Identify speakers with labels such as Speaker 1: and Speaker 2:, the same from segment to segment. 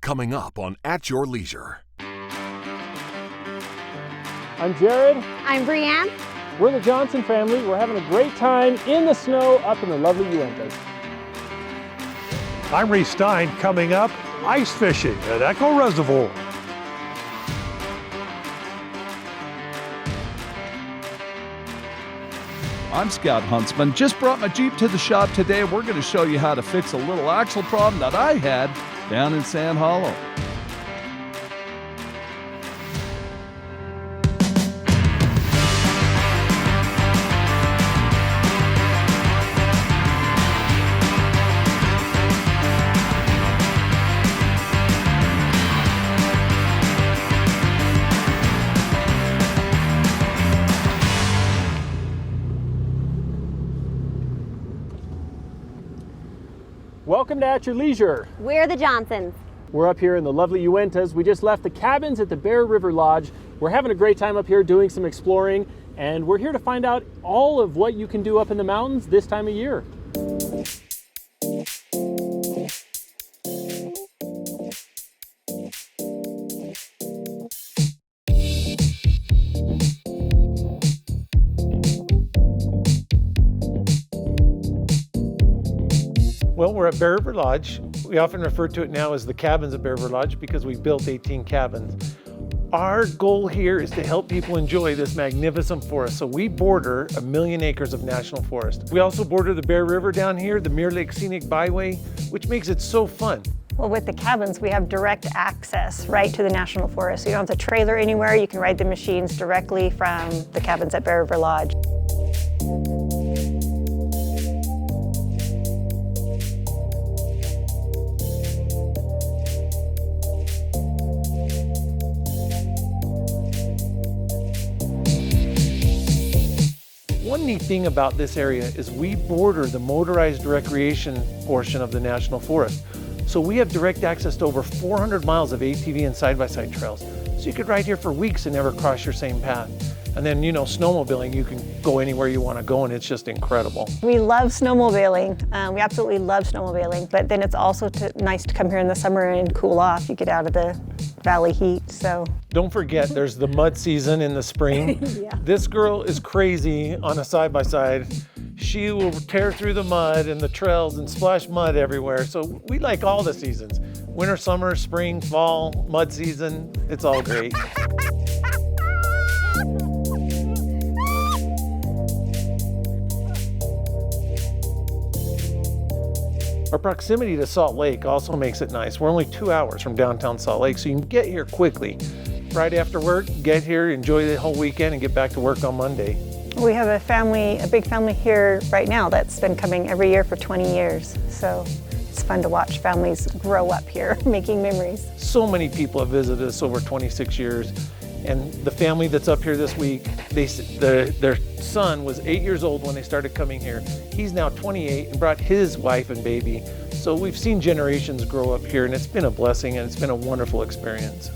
Speaker 1: coming up on At Your Leisure.
Speaker 2: I'm Jared.
Speaker 3: I'm Brianne.
Speaker 2: We're the Johnson family. We're having a great time in the snow up in the lovely Uintas.
Speaker 4: I'm Reece Stein. Coming up, ice fishing at Echo Reservoir.
Speaker 5: I'm Scout Huntsman. Just brought my Jeep to the shop today. We're going to show you how to fix a little axle problem that I had down in Sand Hollow.
Speaker 2: Welcome to At Your Leisure.
Speaker 3: We're the Johnsons.
Speaker 2: We're up here in the lovely Uintas. We just left the cabins at the Bear River Lodge. We're having a great time up here doing some exploring, and we're here to find out all of what you can do up in the mountains this time of year.
Speaker 4: Well, we're at Bear River Lodge. We often refer to it now as the cabins at Bear River Lodge because we built 18 cabins. Our goal here is to help people enjoy this magnificent forest. So we border 1 million acres of national forest. We also border the Bear River down here, the Mirror Lake Scenic Byway, which makes it so fun.
Speaker 6: Well, with the cabins, we have direct access right to the national forest. So you don't have to trailer anywhere. You can ride the machines directly from the cabins at Bear River Lodge.
Speaker 4: One neat thing about this area is we border the motorized recreation portion of the National Forest. So we have direct access to over 400 miles of ATV and side-by-side trails. So you could ride here for weeks and never cross your same path. And then, you know, snowmobiling, you can go anywhere you want to go and it's just incredible.
Speaker 6: We love snowmobiling. We absolutely love snowmobiling, but then it's also nice to come here in the summer and cool off. You get out of the valley heat, so.
Speaker 4: Don't forget, there's the mud season in the spring.
Speaker 6: Yeah.
Speaker 4: This girl is crazy on a side-by-side. She will tear through the mud and the trails and splash mud everywhere. So we like all the seasons. Winter, summer, spring, fall, mud season, it's all great. Our proximity to Salt Lake also makes it nice. We're only 2 hours from downtown Salt Lake, so you can get here quickly. Right after work, get here, enjoy the whole weekend, and get back to work on Monday.
Speaker 6: We have a big family here right now that's been coming every year for 20 years. So it's fun to watch families grow up here, making memories.
Speaker 4: So many people have visited us over 26 years. And the family that's up here this week, their son was 8 years old when they started coming here. He's now 28 and brought his wife and baby. So we've seen generations grow up here, and it's been a blessing and it's been a wonderful experience.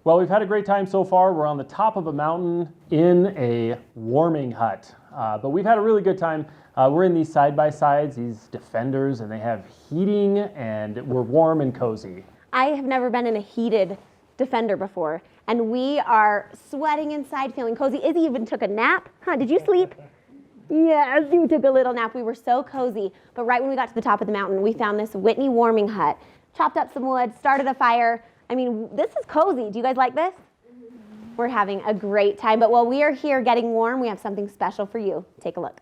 Speaker 2: Well, we've had a great time so far. We're on the top of a mountain in a warming hut, but we've had a really good time. We're in these side-by-sides, these Defenders, and they have heating, and we're warm and cozy.
Speaker 3: I have never been in a heated Defender before, and we are sweating inside, feeling cozy. Izzy even took a nap. Huh, did you sleep? Yes, you took a little nap. We were so cozy, but right when we got to the top of the mountain, we found this Whitney Warming Hut, chopped up some wood, started a fire. I mean, this is cozy. Do you guys like this? We're having a great time, but while we are here getting warm, we have something special for you. Take a look.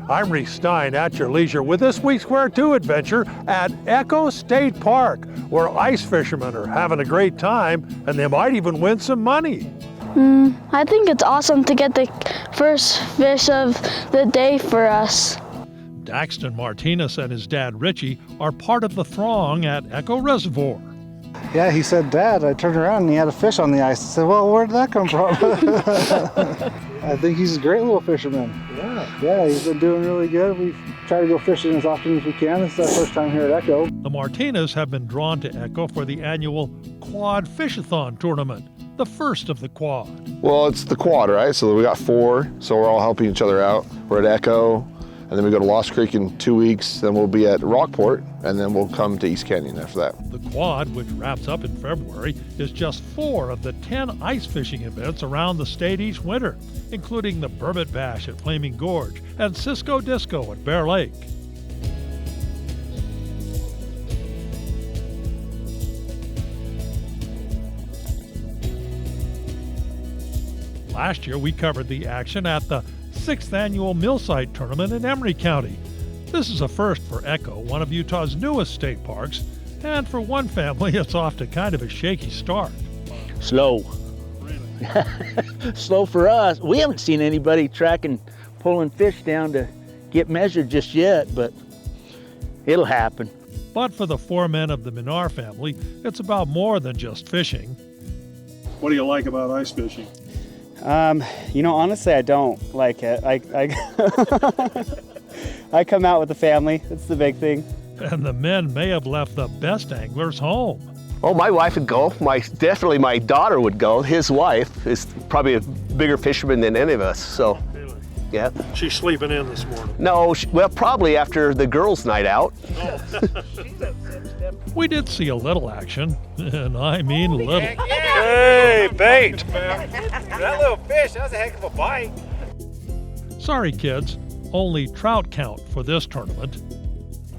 Speaker 4: I'm Reece Stein at your leisure with this week's Where To adventure at Echo State Park, where ice fishermen are having a great time and they might even win some money.
Speaker 7: I think it's awesome to get the first fish of the day for us.
Speaker 8: Daxton Martinez and his dad Richie are part of the throng at Echo Reservoir.
Speaker 9: Yeah, he said, Dad, I turned around and he had a fish on the ice. I said, well, where did that come from? I think he's a great little fisherman. Yeah, he's been doing really good. We try to go fishing as often as we can. This is our first time here at Echo.
Speaker 8: The Martinez have been drawn to Echo for the annual Quad Fishathon tournament, the first of the quad.
Speaker 10: Well, it's the quad, right? So we got 4, so we're all helping each other out. We're at Echo. and then we go to Lost Creek in 2 weeks, then we'll be at Rockport, and then we'll come to East Canyon after that.
Speaker 8: The quad, which wraps up in February, is just 4 of the 10 ice fishing events around the state each winter, including the Burbot Bash at Flaming Gorge and Cisco Disco at Bear Lake. Last year, we covered the action at the 6th Annual Millside Tournament in Emery County. This is a first for Echo, one of Utah's newest state parks, and for one family, it's off to kind of a shaky start.
Speaker 11: Slow. Slow for us. We haven't seen anybody tracking, pulling fish down to get measured just yet, but it'll happen.
Speaker 8: But for the 4 men of the Minar family, it's about more than just fishing.
Speaker 12: What do you like about ice fishing?
Speaker 13: Honestly, I don't like it. I come out with the family. That's the big thing.
Speaker 8: And the men may have left the best anglers home.
Speaker 14: Oh, my wife would go. Definitely my daughter would go. His wife is probably a bigger fisherman than any of us, so.
Speaker 12: Really?
Speaker 14: Yeah.
Speaker 12: She's sleeping in this morning.
Speaker 14: No, probably after the girls' night out.
Speaker 8: We did see a little action, and I mean little.
Speaker 15: Hey, bait! That little fish, that was a heck of a bite.
Speaker 8: Sorry, kids, only trout count for this tournament.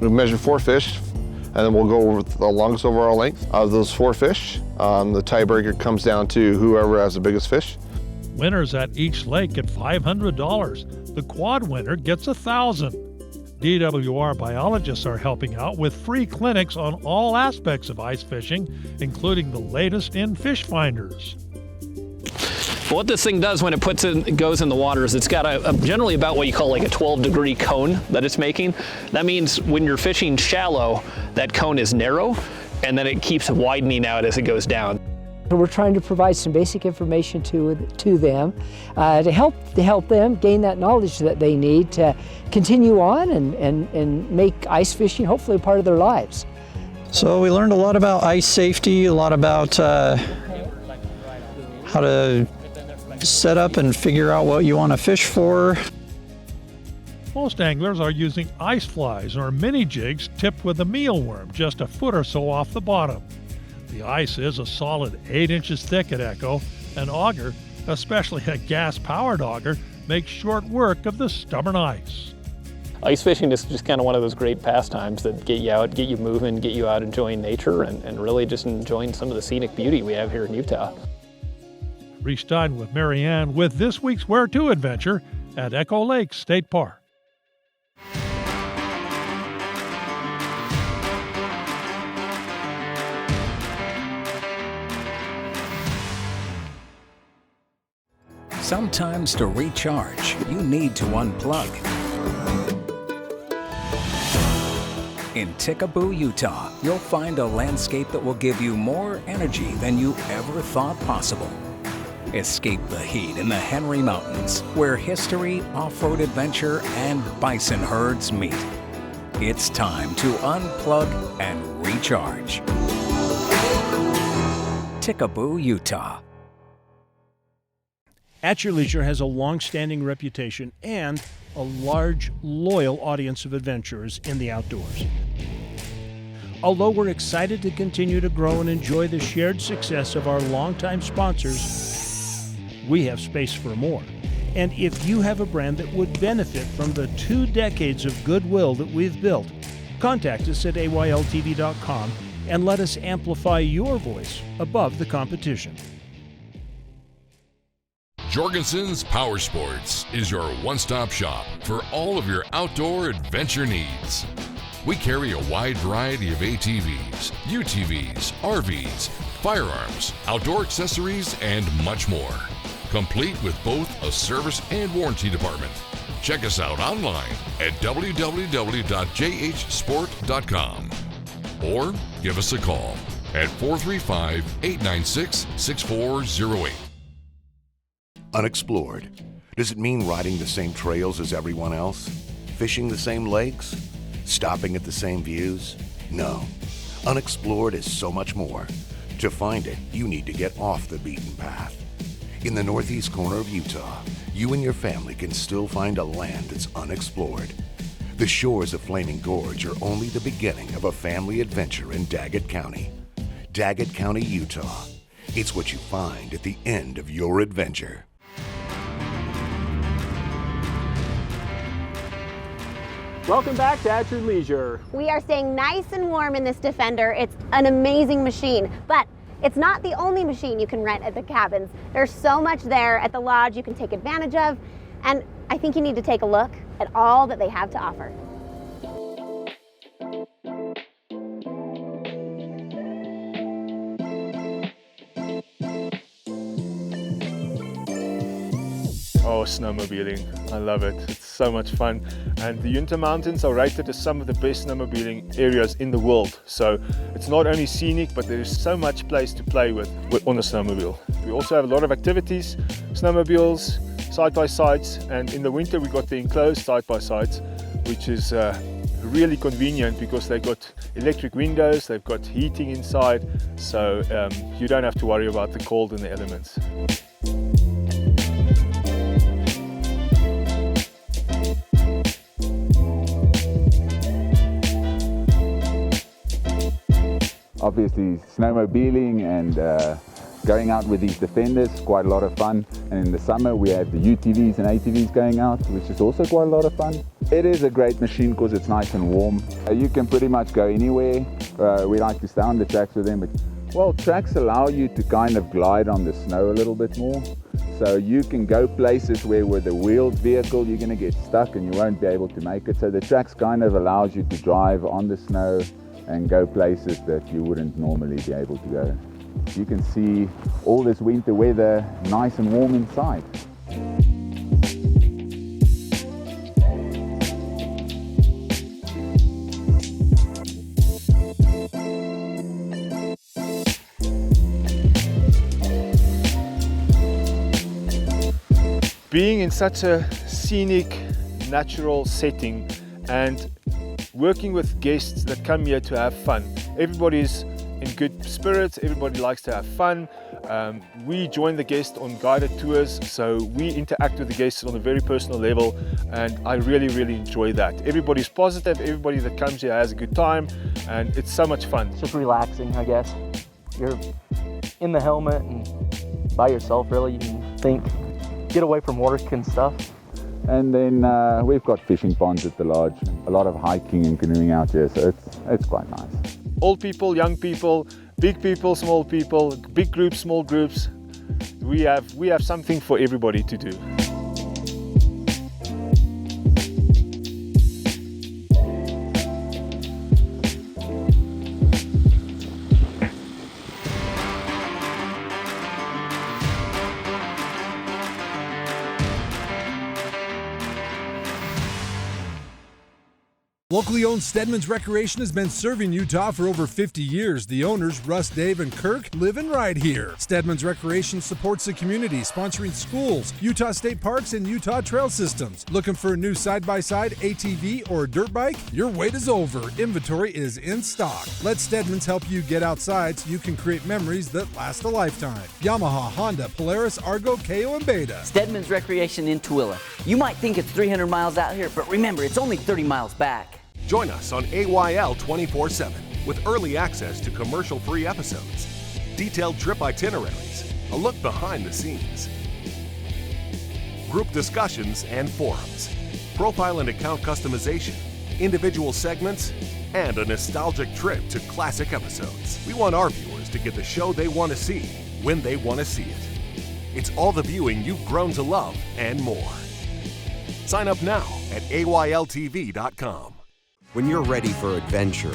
Speaker 10: We measure 4 fish, and then we'll go over the longest overall length. Out of those 4 fish, the tiebreaker comes down to whoever has the biggest fish.
Speaker 8: Winners at each lake get $500. The quad winner gets $1,000. DWR biologists are helping out with free clinics on all aspects of ice fishing, including the latest in fish finders.
Speaker 16: What this thing does when it goes in the water is it's got a generally about what you call like a 12-degree cone that it's making. That means when you're fishing shallow, that cone is narrow, and then it keeps widening out as it goes down.
Speaker 17: We're trying to provide some basic information to them to help them gain that knowledge that they need to continue on and make ice fishing hopefully a part of their lives.
Speaker 18: So we learned a lot about ice safety, a lot about how to set up and figure out what you want to fish for.
Speaker 8: Most anglers are using ice flies or mini jigs tipped with a mealworm just a foot or so off the bottom. The ice is a solid 8 inches thick at Echo. An auger, especially a gas-powered auger, makes short work of the stubborn ice.
Speaker 16: Ice fishing is just kind of one of those great pastimes that get you out, get you moving, get you out enjoying nature, and really just enjoying some of the scenic beauty we have here in Utah.
Speaker 8: Reece Stein with Marianne with this week's Where To adventure at Echo Lake State Park.
Speaker 19: Sometimes to recharge, you need to unplug. In Tickaboo, Utah, you'll find a landscape that will give you more energy than you ever thought possible. Escape the heat in the Henry Mountains, where history, off-road adventure, and bison herds meet. It's time to unplug and recharge. Tickaboo, Utah.
Speaker 20: At Your Leisure has a long-standing reputation and a large, loyal audience of adventurers in the outdoors. Although we're excited to continue to grow and enjoy the shared success of our longtime sponsors, we have space for more. And if you have a brand that would benefit from the 2 decades of goodwill that we've built, contact us at AYLTV.com and let us amplify your voice above the competition.
Speaker 1: Jorgensen's Power Sports is your one-stop shop for all of your outdoor adventure needs. We carry a wide variety of ATVs, UTVs, RVs, firearms, outdoor accessories, and much more. Complete with both a service and warranty department. Check us out online at www.jhsport.com or give us a call at 435-896-6408.
Speaker 21: Unexplored. Does it mean riding the same trails as everyone else? Fishing the same lakes? Stopping at the same views? No. Unexplored is so much more. To find it, you need to get off the beaten path. In the northeast corner of Utah, you and your family can still find a land that's unexplored. The shores of Flaming Gorge are only the beginning of a family adventure in Daggett County. Daggett County, Utah. It's what you find at the end of your adventure.
Speaker 2: Welcome back to At Your Leisure.
Speaker 3: We are staying nice and warm in this Defender. It's an amazing machine, but it's not the only machine you can rent at the cabins. There's so much there at the lodge you can take advantage of, and I think you need to take a look at all that they have to offer.
Speaker 5: Oh, snowmobiling. I love it. It's so much fun. And the Uinta Mountains are rated as some of the best snowmobiling areas in the world. So it's not only scenic, but there is so much place to play with on a snowmobile. We also have a lot of activities, snowmobiles, side-by-sides, and in the winter we got the enclosed side-by-sides, which is really convenient because they've got electric windows, they've got heating inside, so you don't have to worry about the cold and the elements.
Speaker 22: Obviously snowmobiling and going out with these Defenders, quite a lot of fun. And in the summer we have the UTVs and ATVs going out, which is also quite a lot of fun. It is a great machine because it's nice and warm. You can pretty much go anywhere. We like to stay on the tracks with them, but well, tracks allow you to kind of glide on the snow a little bit more. So you can go places where with a wheeled vehicle you're going to get stuck and you won't be able to make it. So the tracks kind of allows you to drive on the snow and go places that you wouldn't normally be able to go. You can see all this winter weather nice and warm inside.
Speaker 5: Being in such a scenic, natural setting and working with guests that come here to have fun. Everybody's in good spirits, everybody likes to have fun. We join the guests on guided tours, so we interact with the guests on a very personal level, and I really, really enjoy that. Everybody's positive, everybody that comes here has a good time, and it's so much fun.
Speaker 23: It's just relaxing, I guess. You're in the helmet and by yourself, really. You can think, get away from work and stuff.
Speaker 22: And then we've got fishing ponds at the lodge, a lot of hiking and canoeing out here, so it's quite nice.
Speaker 5: Old people, young people, big people, small people, big groups, small groups. We have something for everybody to do.
Speaker 24: Locally owned Stedman's Recreation has been serving Utah for over 50 years. The owners, Russ, Dave, and Kirk, live and ride here. Stedman's Recreation supports the community, sponsoring schools, Utah state parks, and Utah trail systems. Looking for a new side-by-side, ATV, or dirt bike? Your wait is over. Inventory is in stock. Let Stedman's help you get outside so you can create memories that last a lifetime. Yamaha, Honda, Polaris, Argo, KO, and Beta.
Speaker 25: Stedman's Recreation in Tooele. You might think it's 300 miles out here, but remember, it's only 30 miles back.
Speaker 26: Join us on AYL 24/7 with early access to commercial-free episodes, detailed trip itineraries, a look behind the scenes, group discussions and forums, profile and account customization, individual segments, and a nostalgic trip to classic episodes. We want our viewers to get the show they want to see when they want to see it. It's all the viewing you've grown to love and more. Sign up now at AYLTV.com.
Speaker 27: When you're ready for adventure,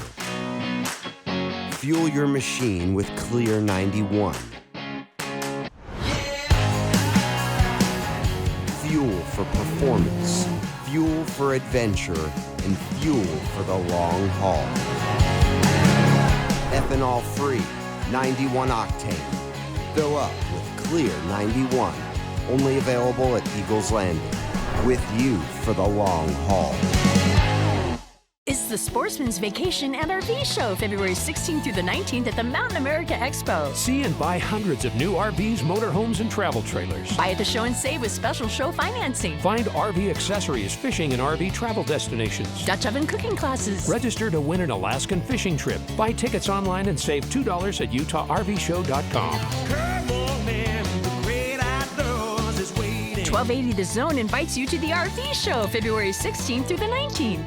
Speaker 27: fuel your machine with Clear 91. Fuel for performance, fuel for adventure, and fuel for the long haul. Ethanol-free, 91 octane. Fill up with Clear 91. Only available at Eagles Landing. With you for the long haul.
Speaker 4: It's the Sportsman's Vacation and RV Show, February 16th through the 19th at the Mountain America Expo.
Speaker 6: See and buy hundreds of new RVs, motorhomes, and travel trailers.
Speaker 4: Buy at the show and save with special show financing.
Speaker 6: Find RV accessories, fishing, and RV travel destinations.
Speaker 4: Dutch oven cooking classes.
Speaker 6: Register to win an Alaskan fishing trip. Buy tickets online and save $2 at UtahRVShow.com.
Speaker 4: Come on, man, the great outdoors is waiting. 1280 The Zone invites you to the RV Show, February 16th through the 19th.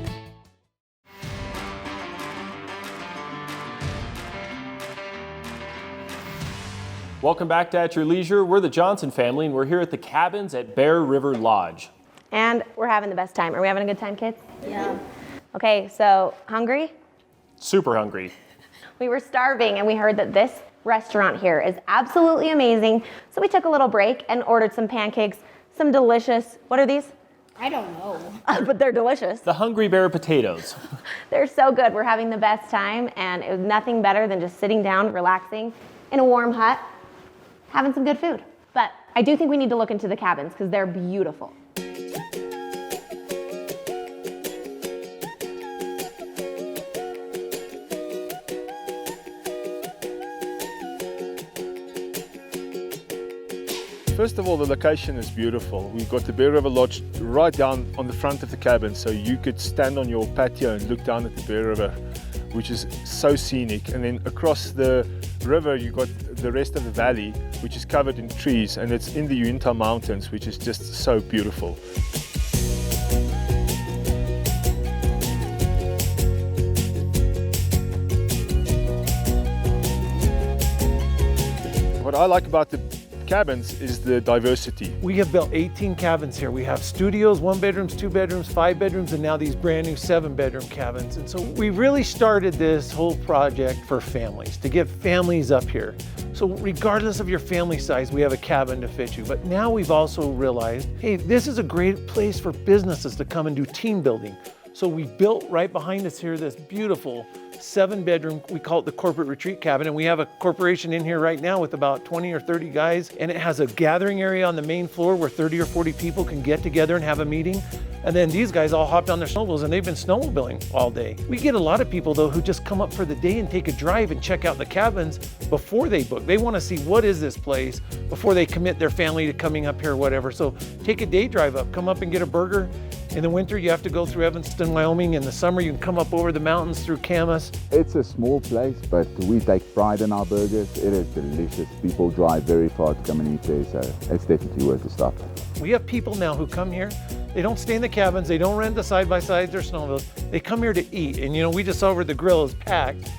Speaker 2: Welcome back to At Your Leisure. We're the Johnson family, and we're here at the cabins at Bear River Lodge.
Speaker 3: And we're having the best time. Are we having a good time, kids?
Speaker 4: Yeah.
Speaker 3: Okay, so hungry?
Speaker 2: Super hungry.
Speaker 3: We were starving, and we heard that this restaurant here is absolutely amazing. So we took a little break and ordered some pancakes, some delicious, what are these?
Speaker 4: I don't know.
Speaker 3: But they're delicious.
Speaker 2: The Hungry Bear potatoes.
Speaker 3: They're so good. We're having the best time, and it was nothing better than just sitting down, relaxing in a warm hut, having some good food. But I do think we need to look into the cabins because they're beautiful.
Speaker 5: First of all, the location is beautiful. We've got the Bear River Lodge right down on the front of the cabin, so you could stand on your patio and look down at the Bear River, which is so scenic. And then across the river, you've got the rest of the valley, which is covered in trees, and it's in the Uintah Mountains, which is just so beautiful. What I like about the cabins is the diversity.
Speaker 7: We have built 18 cabins here. We have studios, 1 bedrooms, 2 bedrooms, 5 bedrooms, and now these brand new 7-bedroom cabins. And so we really started this whole project for families, to get families up here. So regardless of your family size, we have a cabin to fit you. But now we've also realized, hey, this is a great place for businesses to come and do team building. So we built right behind us here this beautiful 7-bedroom, we call it the corporate retreat cabin, and we have a corporation in here right now with about 20 or 30 guys, and it has a gathering area on the main floor where 30 or 40 people can get together and have a meeting. And then these guys all hopped on their snowmobiles and they've been snowmobiling all day. We get a lot of people though who just come up for the day and take a drive and check out the cabins before they book. They want to see what is this place before they commit their family to coming up here or whatever. So take a day drive up, come up and get a burger. In the winter, you have to go through Evanston, Wyoming. In the summer, you can come up over the mountains through Camas.
Speaker 22: It's a small place, but we take pride in our burgers. It is delicious. People drive very far to come and eat there, so it's definitely worth a stop.
Speaker 7: We have people now who come here. They don't stay in the cabins. They don't rent the side-by-sides or snowmobiles. They come here to eat. And you know, we just saw where the grill is packed.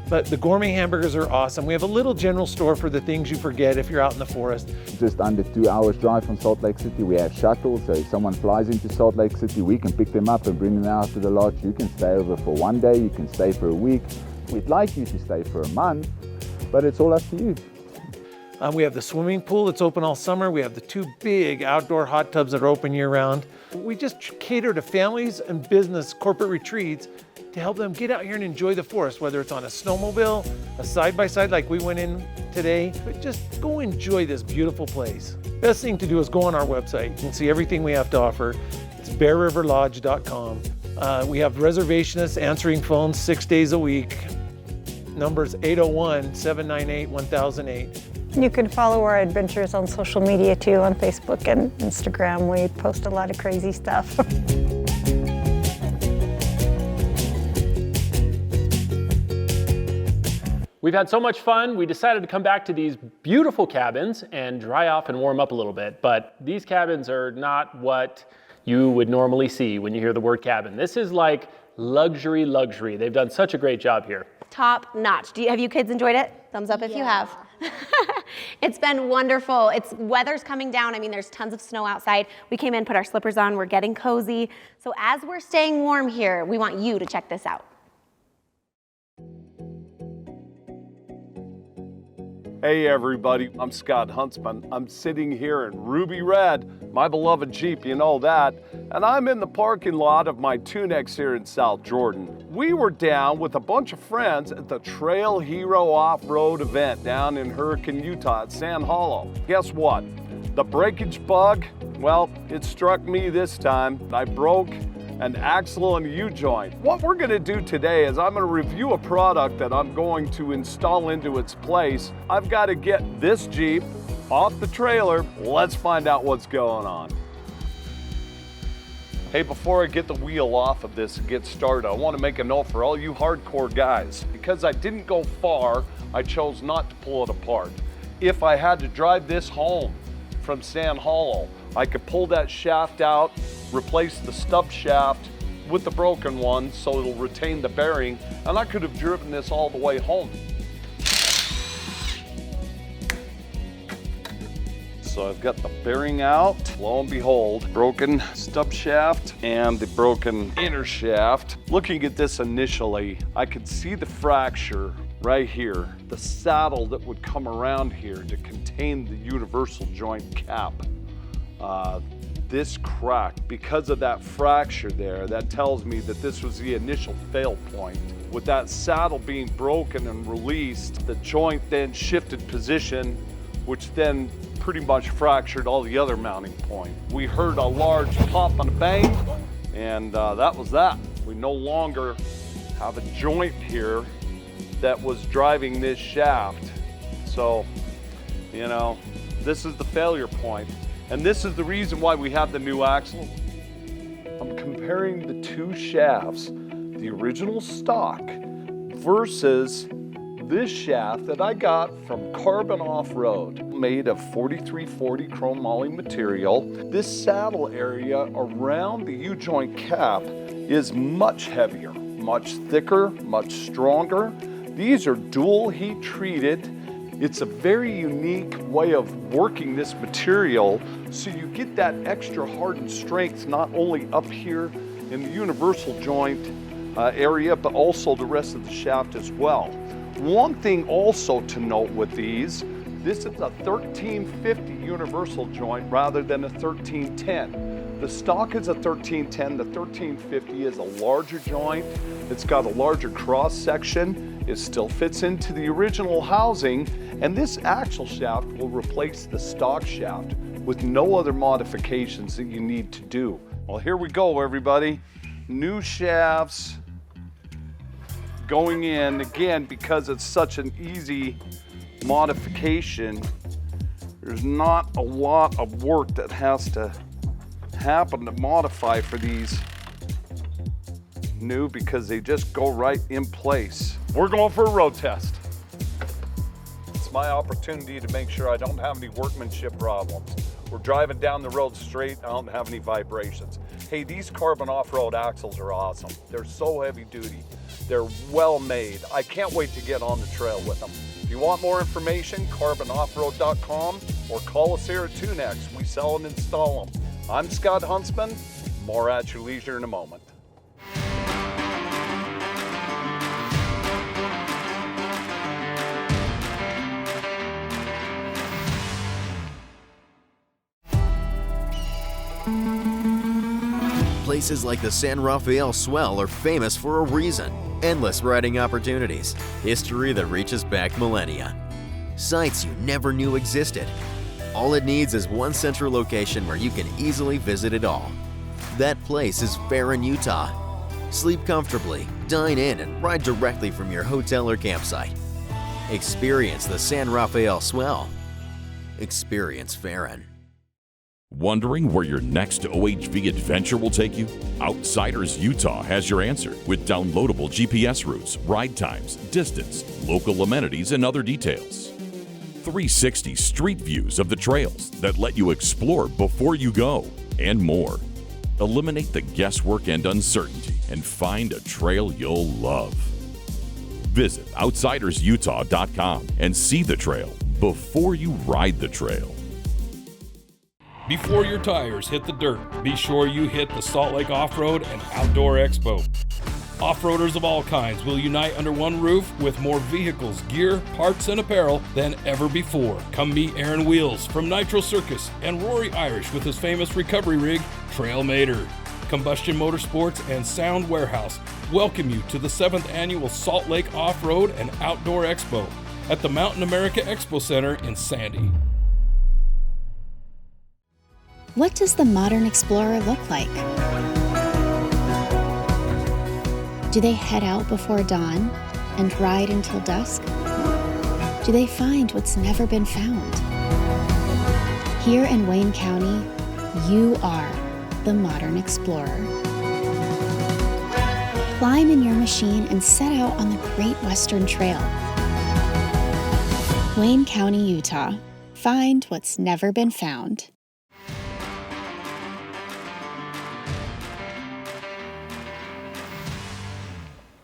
Speaker 7: But the gourmet hamburgers are awesome. We have a little general store for the things you forget if you're out in the forest.
Speaker 22: Just under 2 hours drive from Salt Lake City. We have shuttles, so if someone flies into Salt Lake City, we can pick them up and bring them out to the lodge. You can stay over for 1 day, you can stay for a week. We'd like you to stay for a month, but it's all up to you.
Speaker 7: We have the swimming pool that's open all summer. We have the 2 big outdoor hot tubs that are open year-round. We just cater to families and business corporate retreats to help them get out here and enjoy the forest, whether it's on a snowmobile, a side-by-side like we went in today, but just go enjoy this beautiful place. Best thing to do is go on our website. You can see everything we have to offer. It's bearriverlodge.com. We have reservationists answering phones 6 days a week. Numbers 801-798-1008.
Speaker 9: You can follow our adventures on social media too, on Facebook and Instagram. We post a lot of crazy stuff.
Speaker 2: We've had so much fun, we decided to come back to these beautiful cabins and dry off and warm up a little bit. But these cabins are not what you would normally see when you hear the word cabin. This is like luxury, luxury. They've done such a great job here.
Speaker 3: Top notch. Have you kids enjoyed it? Thumbs up if you have. It's been wonderful. Weather's coming down. I mean, there's tons of snow outside. We came in, put our slippers on. We're getting cozy. So as we're staying warm here, we want you to check this out.
Speaker 11: Hey everybody, I'm Scott Huntsman. I'm sitting here in Ruby Red, my beloved Jeep, you know that, and I'm in the parking lot of my Tunex here in South Jordan. We were down with a bunch of friends at the Trail Hero Off-Road event down in Hurricane, Utah at Sand Hollow. Guess what? The breakage bug, well, it struck me this time. I broke an axle and a U-joint. What we're gonna do today is I'm gonna review a product that I'm going to install into its place. I've got to get this Jeep off the trailer. Let's find out what's going on. Hey, before I get the wheel off of this and get started, I want to make a note for all you hardcore guys. Because I didn't go far, I chose not to pull it apart. If I had to drive this home from Sand Hollow, I could pull that shaft out, replace the stub shaft with the broken one so it'll retain the bearing, and I could have driven this all the way home. So I've got the bearing out. Lo and behold, broken stub shaft and the broken inner shaft. Looking at this initially, I could see the fracture right here, the saddle that would come around here to contain the universal joint cap. This crack, because of that fracture there, that tells me that this was the initial fail point. With that saddle being broken and released, the joint then shifted position, which then pretty much fractured all the other mounting points. We heard a large pop and a bang, and that was that. We no longer have a joint here that was driving this shaft. So, you know, this is the failure point. And this is the reason why we have the new axle. I'm comparing the two shafts, the original stock versus this shaft that I got from Carbon Off-Road, made of 4340 chrome moly material. This saddle area around the U-joint cap is much heavier, much thicker, much stronger. These are dual heat treated. It's a very unique way of working this material, so you get that extra hardened strength not only up here in the universal joint area, but also the rest of the shaft as well. One thing also to note with these, this is a 1350 universal joint rather than a 1310. The stock is a 1310, the 1350 is a larger joint. It's got a larger cross section. It still fits into the original housing, and this axle shaft will replace the stock shaft with no other modifications that you need to do. Well, here we go, everybody. New shafts going in. Again, because it's such an easy modification, there's not a lot of work that has to happen to modify for these new, because they just go right in place. We're going for a road test. It's my opportunity to make sure I don't have any workmanship problems. We're driving down the road straight, I don't have any vibrations. Hey, these Carbon Off-Road axles are awesome. They're so heavy duty. They're well made. I can't wait to get on the trail with them. If you want more information, carbonoffroad.com, or call us here at Tunex. We sell and install them. I'm Scott Huntsman. More at your leisure in a moment.
Speaker 10: Places like the San Rafael Swell are famous for a reason. Endless riding opportunities, history that reaches back millennia, sites you never knew existed. All it needs is one central location where you can easily visit it all. That place is Farron, Utah. Sleep comfortably, dine in, and ride directly from your hotel or campsite. Experience the San Rafael Swell. Experience Farron.
Speaker 12: Wondering where your next OHV adventure will take you? Outsiders Utah has your answer with downloadable GPS routes, ride times, distance, local amenities, and other details. 360 street views of the trails that let you explore before you go, and more. Eliminate the guesswork and uncertainty and find a trail you'll love. Visit outsidersutah.com and see the trail before you ride the trail.
Speaker 13: Before your tires hit the dirt, be sure you hit the Salt Lake Off-Road and Outdoor Expo. Off-roaders of all kinds will unite under one roof with more vehicles, gear, parts, and apparel than ever before. Come meet Aaron Wheels from Nitro Circus and Rory Irish with his famous recovery rig, Trailmator. Combustion Motorsports and Sound Warehouse welcome you to the 7th Annual Salt Lake Off-Road and Outdoor Expo at the Mountain America Expo Center in Sandy.
Speaker 14: What does the modern explorer look like?
Speaker 8: Do they head out before dawn and ride until dusk? Do they find what's never been found? Here in Wayne County, you are the modern explorer. Climb in your machine and set out on the Great Western Trail. Wayne County, Utah. Find what's never been found.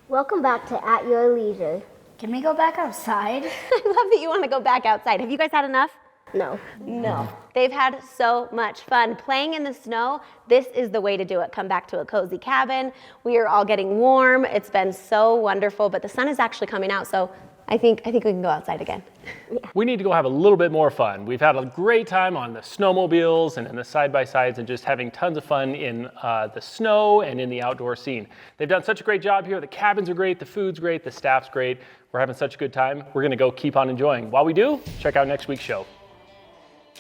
Speaker 14: Welcome back to At Your Leisure. Can we go back outside?
Speaker 3: I love that you want to go back outside. Have you guys had enough?
Speaker 14: No.
Speaker 3: No. They've had so much fun playing in the snow. This is the way to do it. Come back to a cozy cabin. We are all getting warm. It's been so wonderful, but the sun is actually coming out, so I think we can go outside again.
Speaker 2: We need to go have a little bit more fun. We've had a great time on the snowmobiles and in the side-by-sides and just having tons of fun in the snow and in the outdoor scene. They've done such a great job here. The cabins are great, the food's great, the staff's great. We're having such a good time. We're gonna go keep on enjoying. While we do, check out next week's show.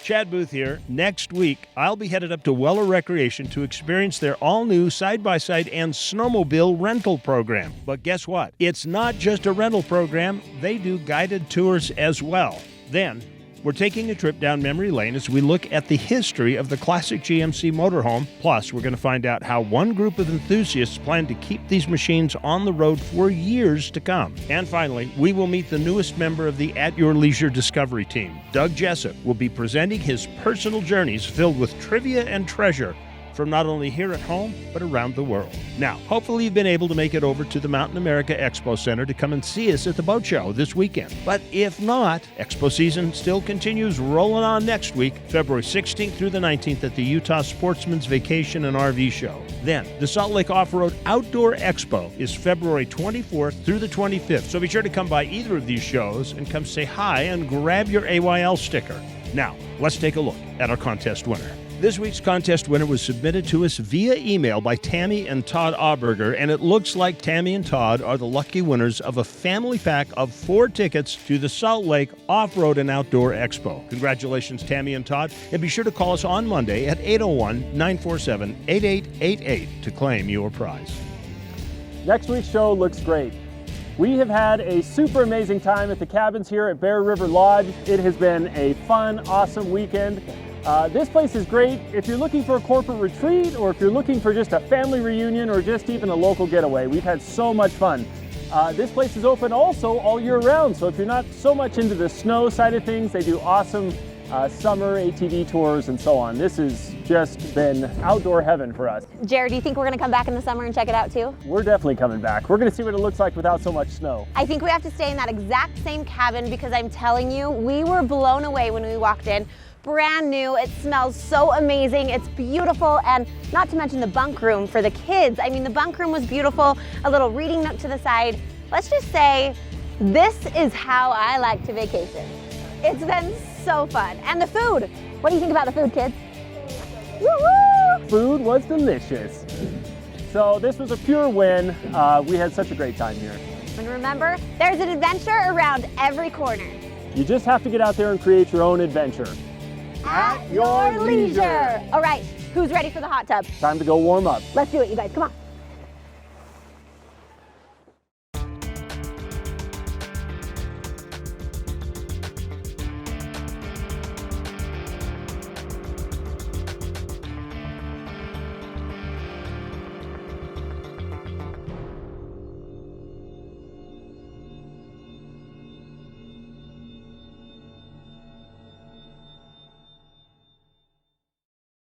Speaker 20: Chad Booth here. Next week, I'll be headed up to Weller Recreation to experience their all-new side-by-side and snowmobile rental program. But guess what? It's not just a rental program. They do guided tours as well. Then, we're taking a trip down memory lane as we look at the history of the classic GMC motorhome. Plus, we're going to find out how one group of enthusiasts plan to keep these machines on the road for years to come. And finally, we will meet the newest member of the At Your Leisure Discovery team. Doug Jessup will be presenting his personal journeys filled with trivia and treasure from not only here at home, but around the world. Now, hopefully you've been able to make it over to the Mountain America Expo Center to come and see us at the boat show this weekend. But if not, Expo season still continues rolling on next week, February 16th through the 19th at the Utah Sportsman's Vacation and RV Show. Then, the Salt Lake Off-Road Outdoor Expo is February 24th through the 25th, so be sure to come by either of these shows and come say hi and grab your AYL sticker. Now, let's take a look at our contest winner. This week's contest winner was submitted to us via email by Tammy and Todd Auberger, and it looks like Tammy and Todd are the lucky winners of a family pack of 4 tickets to the Salt Lake Off-Road and Outdoor Expo. Congratulations, Tammy and Todd, and be sure to call us on Monday at 801-947-8888 to claim your prize.
Speaker 2: Next week's show looks great. We have had a super amazing time at the cabins here at Bear River Lodge. It has been a fun, awesome weekend. This place is great if you're looking for a corporate retreat or if you're looking for just a family reunion or just even a local getaway. We've had so much fun. This place is open also all year round, so if you're not so much into the snow side of things, they do awesome summer ATV tours and so on. This has just been outdoor heaven for us.
Speaker 3: Jared, do you think we're gonna come back in the summer and check it out too?
Speaker 2: We're definitely coming back. We're gonna see what it looks like without so much snow.
Speaker 3: I think we have to stay in that exact same cabin because I'm telling you, we were blown away when we walked in. Brand new, it smells so amazing, it's beautiful, and not to mention the bunk room for the kids. I mean, the bunk room was beautiful, a little reading nook to the side. Let's just say, this is how I like to vacation. It's been so fun. And the food, what do you think about the food, kids?
Speaker 2: Woo-woo! Food was delicious. So this was a pure win. We had such a great time here.
Speaker 3: And remember, there's an adventure around every corner.
Speaker 2: You just have to get out there and create your own adventure.
Speaker 3: At your leisure. All right, who's ready for the hot tub?
Speaker 2: Time to go warm up.
Speaker 3: Let's do it, you guys, come on.